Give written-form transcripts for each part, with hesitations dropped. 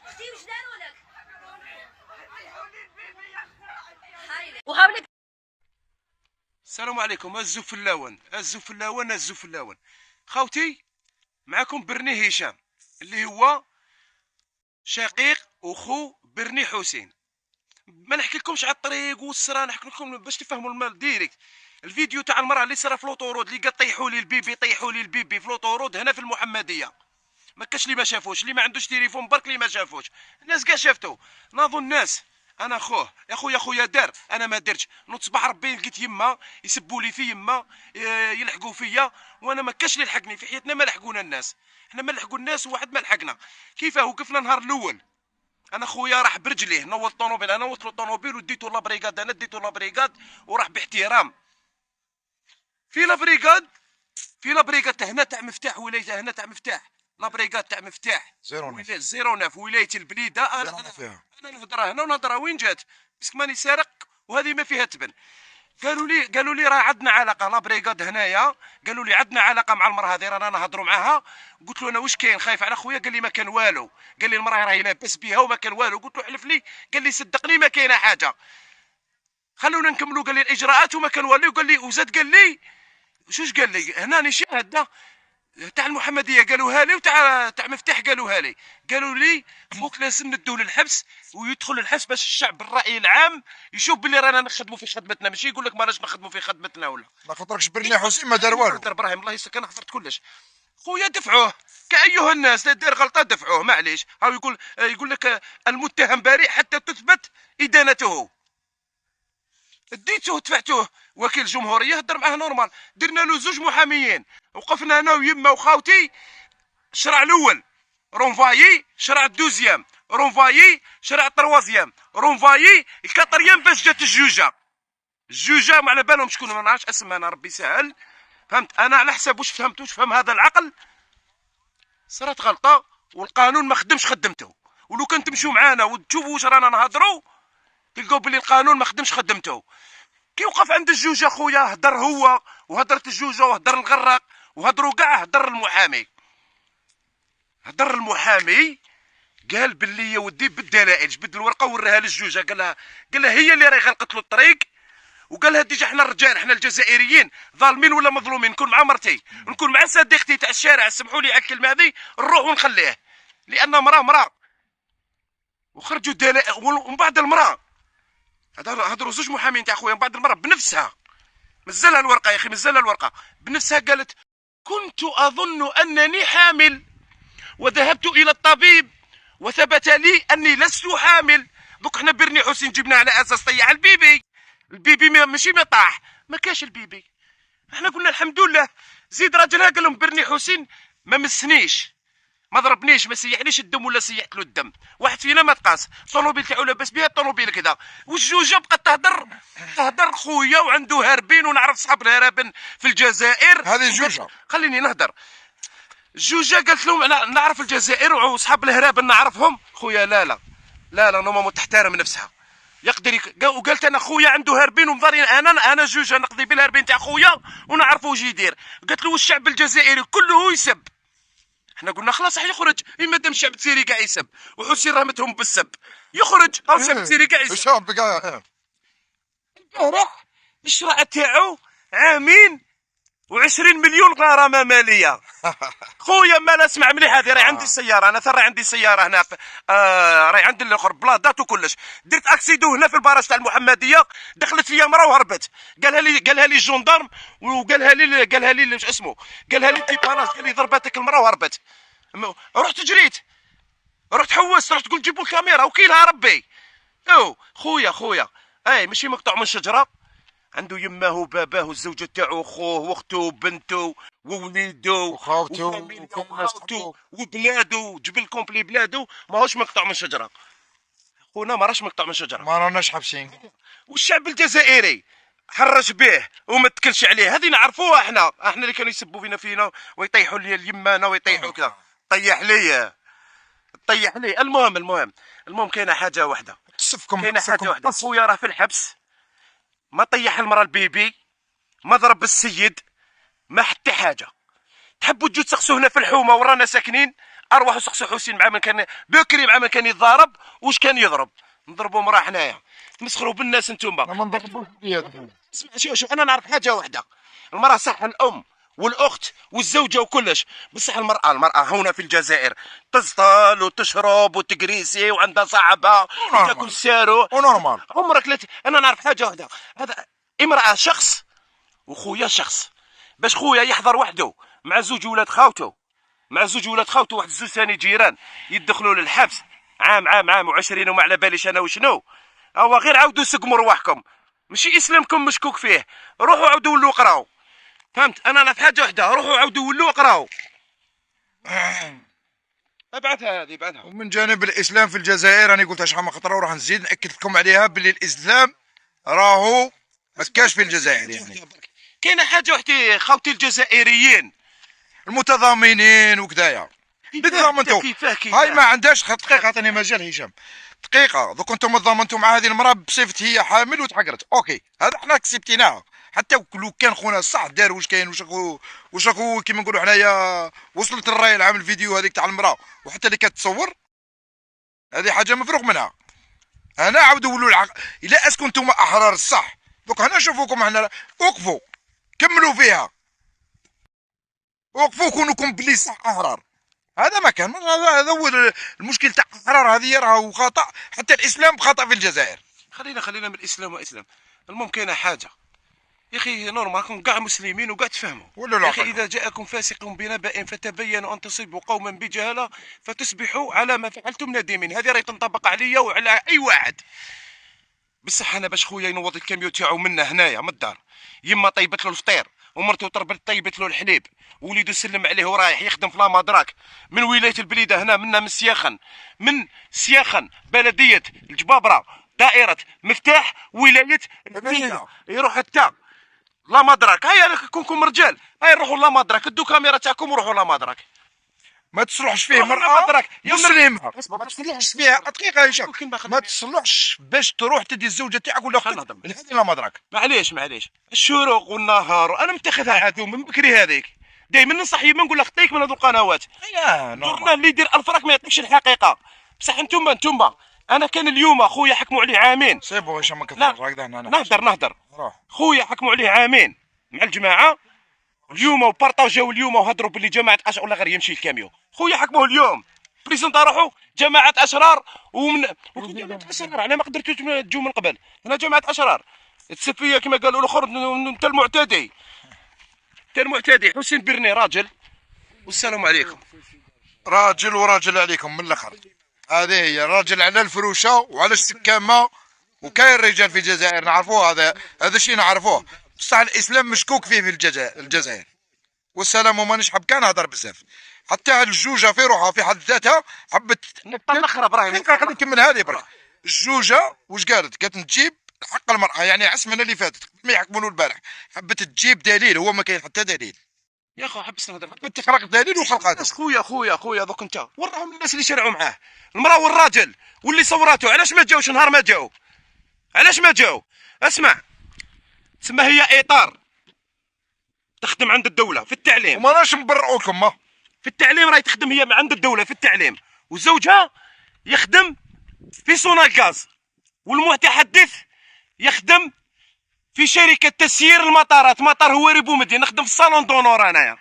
اختي وش داروا لك؟ السلام عليكم. الزفلاون خوتي، معكم برني هشام اللي هو شقيق وخو برني حسين. ما نحكي لكمش على الطريق والسرا، نحكي لكم باش تفهموا المال ديريكت. الفيديو تاع المراه اللي صرا في لوطورود، اللي قال طيحوا لي البيبي في لوطورود هنا في المحمديه. ما كاش اللي ما شافوش، اللي ما عندوش تليفون برك اللي ما شافوش. الناس كاع شافتو. ناضوا الناس انا خوه يا خويا دار، انا ما درتش. نوض صباح ربي لقيت يما يسبوا لي في يما، يلحقوا فيا، وانا ما كاش اللي لحقني في حياتنا. ما لحقونا الناس، احنا ما لحقوا الناس وواحد ما لحقنا. كيفاه وقفنا النهار الاول؟ انا خويا راح برجليه، نوض الطوموبيل، انا نوضت له الطوموبيل وديته لابريكاد، انا ديته لابريكاد وراح باحترام في لابريكاد. هنا تاع مفتاح ولايه، هنا تاع مفتاح لابريكاد تاع مفتاح 09 ولايه البليده. انا نهضرها هنا ونهضرها وين جات، باسكو ماني سارق وهذه ما فيها تبن. قالوا لي راه عندنا علاقه لابريكاد هنايا، قالوا لي عندنا علاقه مع المراه هذه، رانا نهضروا معاها. قلت له انا واش كاين، خايف على خويا. قال لي ما كان والو، قال لي المراه راهي لاباس بها وما كان والو. قلت له حلف لي، قال لي صدقني ما كاينه حاجه، خلونا نكملوا. قال لي الاجراءات وما كان والو. قال لي وزاد قال لي شوش قال لي هنا نشاهد تاع المحمديه قالوها لي، وتاع مفتاح قالوها لي. قالوا لي خوك لازم ندوه للحبس ويدخل للحبس باش الشعب الراي العام يشوف باللي رانا نخدموا في خدمتنا، ماشي يقول لك ما راناش نخدموا في خدمتنا. ولا ما خاطركش برني حسين ما دار والو. دار ابراهيم الله يسكن، انا حضرت كلش. خويا دفعوه كأيها الناس، لا دار غلطه دفعوه معليش. هاو يقول لك المتهم بريء حتى تثبت ادانته. ديتوه دفعتوه. وكيل الجمهوريه هضر معاه نورمال، درنا له زوج محاميين، وقفنا انا ويما وخاوتي. الشرع الاول رونفايي، شرع الدوزيام رونفايي، شرع التروازيام رونفايي، الكاتريام باش جات الجوجه ما على بالهم شكون، ما نعرفش اسمها انا، ربي سهل. فهمت انا على حساب واش فهمت، واش فهم هذا العقل. صارت غلطه والقانون ما خدمش خدمته. ولو كان تمشوا معانا وتشوفوا واش رانا نهضروا تلقاو بلي القانون ما خدمش خدمته. كي وقف عند الجوجه خويا هدر هو وهدرت الجوجه وهدر الغراق وهدروا كاع. هدر المحامي قال باللي يا ودي بالدلائل، جبد الورقه وراها للجوجه، قال لها هي اللي راهي غلقت له الطريق. وقال لها ديجا احنا الرجال، احنا الجزائريين ظالمين ولا مظلومين، نكون مع مرتي نكون مع صديقتي تاع الشارع، سمحوا لي على الكلمه هذه، نروح ونخليه لان مراه. وخرجوا دلائل. ومن بعد المراه هضروا زوج محامين تاع خويا، من بعد المراه بنفسها مازالها الورقه يا اخي، مازالها الورقه بنفسها، قالت كنت اظن انني حامل وذهبت الى الطبيب وثبت لي اني لست حامل. دوك احنا برني حسين جبنا على اساس طيح البيبي ماشي ما طاح، ما كاش البيبي. احنا قلنا الحمد لله. زيد راجلها قال لهم برني حسين ما مسنيش، ما ضربنيش، ما سيحنيش الدم ولا سيحت له الدم. واحد فينا ما تقاس، الطوموبيل تاعو لاباس بها، الطوموبيل كذا. والجوجه بقات تهدر خويا وعنده هاربين، ونعرف صحاب الهرابن في الجزائر. هذه الجوجه خليني نهدر. الجوجه قالت لهم انا نعرف الجزائر وصحاب الهرابن نعرفهم. خويا لا نورمالمون تحترم نفسها، يقدر وقالت انا خويا عنده هاربين ومضارين، انا جوجه نقضي بالهاربين تاع خويا ونعرفوا واش يدير. قالت له والشعب الجزائري كله يسب. احنا قلنا خلاص يخرج، اما دام الشعب الجزائري كاع يسب وحسين رمتهم بالسب، يخرج الشعب الجزائري كاع يسب. الشعب كاع البارح الشرع تاعو عامين و20 مليون غرامه ماليه. خويا ما لا اسمع مليح، هذه راهي عندي السياره، انا راهي عندي سياره هنا راهي عندي الاخر بلاطات وكلش. درت اكسيدو هنا في البراج تاع المحمديه، دخلت فيا مرا وهربت. قالها لي الجندرم، قالها لي ايش اسمه، قالها لي تيباراج، قال لي ضربتك المرا وهربت. رحت جريت، رحت حوست، رحت قلت جيبوا الكاميرا وكيلها ربي. خويا اي ماشي مقطوع من شجره، عنده يماه وباباه والزوجه تاعو وخوه واخته وبنته ووليده وخاوته وبلادو، جبل كومبلي بلادو، ماهوش مقطوع من شجره. خونا ما راش مقطوع من شجره، ما راناش حابسين. والشعب الجزائري حرج به وما تكلش عليه، هذه نعرفوها. احنا اللي كانوا يسبوا فينا ويطيحوا لي اليمانه ويطيحوا كذا. طيح لي. المهم كاينه حاجه واحده، خويا راه في الحبس، ما طيح المراه البيبي، ما ضرب السيد، ما حتى حاجه. تحبوا تجوا تسقسوا هنا في الحومه ورانا ساكنين، اروحوا سقسوا حسين مع من كان بكري، مع من كان يتضارب واش كان يضرب. نضربوا مراه حنايا تمسخروا بالناس انتوما. ما نضربوش بيد. اسمع شوف انا نعرف حاجه واحده، المراه صح الام والاخت والزوجه وكلش، بصح المراه هنا في الجزائر تسطل وتشرب وتقريسي وعندها صاحبها وتاكل سارو ونورمال. عمرك لا انا نعرف حاجه واحده، هذا امراه شخص وخويا شخص. باش خويا يحضر وحده مع زوج ولاد خاوته، مع زوج ولاد خاوته واحد الزوج ثاني جيران يدخلوا للحبس عام و20 وما على باليش انا وشنو، هو غير عاودوا سقموا رواحكم، ماشي اسلامكم مشكوك فيه، روحوا عاودوا ولوا قراو. فهمت؟ انا في حاجه وحده، روحوا عاودوا ولوا قراو. ابعثها هذه ابعثها. ومن جانب الاسلام في الجزائر انا قلتها شحال من خطره وراح نزيد ناكد لكم عليها باللي الاسلام راهو ما كاش في الجزائر. يعني كاينه حاجه وحده خاوتي الجزائريين المتضامنين وكذايا تضامنتوا. هاي ما عندهاش دقيقه، عطيني مجال هشام دقيقه. دوك انتم تضامنتوا مع هذه المراه بصفه هي حامل وتحقرت، اوكي هذا حنا كسبتيناها. حتى لو كان خونا صح دار واش كاين واش اخو كيما نقولوا حنايا وصلت الراي العام الفيديو هذيك تاع المراه وحتى اللي كتصور، هذه حاجه مفروغ منها. هنا عاودوا ولوا الا اسكو نتوما احرار الصح، دوك هنا نشوفوكم هنا وقفوا كملوا فيها، وقفوا كونوكم بلي صح احرار. هذا ما كان، هذا هو المشكل تاع الاحرار. هذه راهو خطا، حتى الاسلام خطا في الجزائر. خلينا من الاسلام واسلام. المهم كاينه حاجه يا اخي نورمال كاع مسلمين وكاع تفهموا. يا اخي اذا جاءكم فاسق بنبأ فتبينوا ان تصيبوا قوما بجهاله فتصبحوا على ما فعلتم نادمين. هذه راهي تنطبق عليا وعلى اي واحد. بصح انا باش خويا ينوض الكاميو تاعو منا هنايا من الدار، يما طيبت له الفطير ومرته طيبت له الحليب ووليدو سلم عليه ورايح يخدم في لامادراك من ولايه البليده هنا منا من سياخن بلديه الجبابره دائره مفتاح ولايه البليده، يروح حتى لا مدرك. هيا كونكم رجال، هيا نروحوا لا مدرك، دو كاميرا تاعكم وروحوا لا مدرك. ما تصلحش فيه مرأة مسلمة، ما تصلحش فيها دقيقة يا هشام، ما تصلحش باش تروح تدي الزوجة تاعك ولا اختك لهذه لا مدرك. معليش الشروق والنهار انا متخذها عادو من بكري هذيك، دائما ننصح يما نقول لها خطيك من هذو القنوات. جورنال اللي يدير الفراك ما يعطيكش الحقيقة. بصح انتم انا كان اليوم خويا حكموا عليه عامين. سيبو هشام ما كثرش هكذا. نهدر خويا حكموا عليه عامين مع الجماعة اليوم وبارطاجاو اليوم وهضروا باللي جماعة اشرار ولا غير يمشي الكاميو. خويا حكموه اليوم بريزنتا روحوا جماعة اشرار جماعة اشرار على ما قدرتوا تجوا من قبل. هنا جماعة اشرار السفية كما قالوا الاخر. انت المعتدي حسين برني راجل والسلام عليكم. راجل وراجل عليكم من الاخر. هذه هي الراجل على الفروشه وعلى السكامه، وكاين رجال في الجزائر نعرفوه. هذا الشيء نعرفوه، بصح الاسلام مشكوك فيه في الجزائر. والسلام وما نحب كان هضر بزاف. حتى الجوجه في روحها في حد ذاتها حبت نخرب ابراهيم. خلينا نكمل هذه برك. الجوجه واش قالت نجيب حق المراه، يعني عسمنا اللي فاتت ما يحكمونه البارح، حبت تجيب دليل هو ما كاين حتى دليل. يا اخو حبس نهضر، حبت تخلق دليل وخلقاتها. خويا دوك انت وراهم الناس اللي شارعوا معاه المراه والراجل واللي صوراته. علاش ما جاوش نهار ما جاو؟ علاش ما جاو؟ اسمع تسمى هي اطار تخدم عند الدوله في التعليم، وما راش نبرئوكم. ما في التعليم راهي تخدم هي عند الدوله في التعليم، وزوجها يخدم في سوناغاز، والمتحدث يخدم في شركه تسيير المطارات، مطار هواري بومدين. نخدم في الصالون دونور انايا.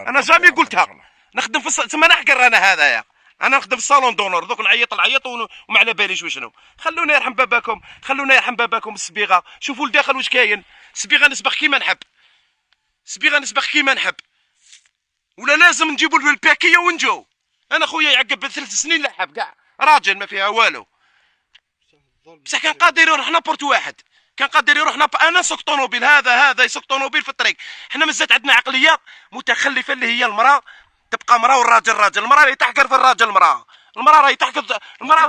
انا جامي قلتها نخدم في تسمى نحقر انا هذايا. انا نخدم في الصالون دونور دوك نعيط وما على باليش وشنو. خلونا يرحم باباكم الصبيغه. شوفوا لداخل واش كاين. صبيغه نسبخ كيما نحب، ولا لازم نجيبوا الباكيه ونجو. انا خويا يعقب ب3 سنين لحب كاع راجل ما فيها والو. بصح كان قادر يروح نابورت واحد، كان قادر يروح انا سوق طوموبيل، هذا يسوق طوموبيل في الطريق. حنا مازالت عندنا عقليه متخلفه اللي هي المراه تبقى مراه والراجل راجل. المراه راهي تحقر في الراجل، المراه راهي تحقر. المراه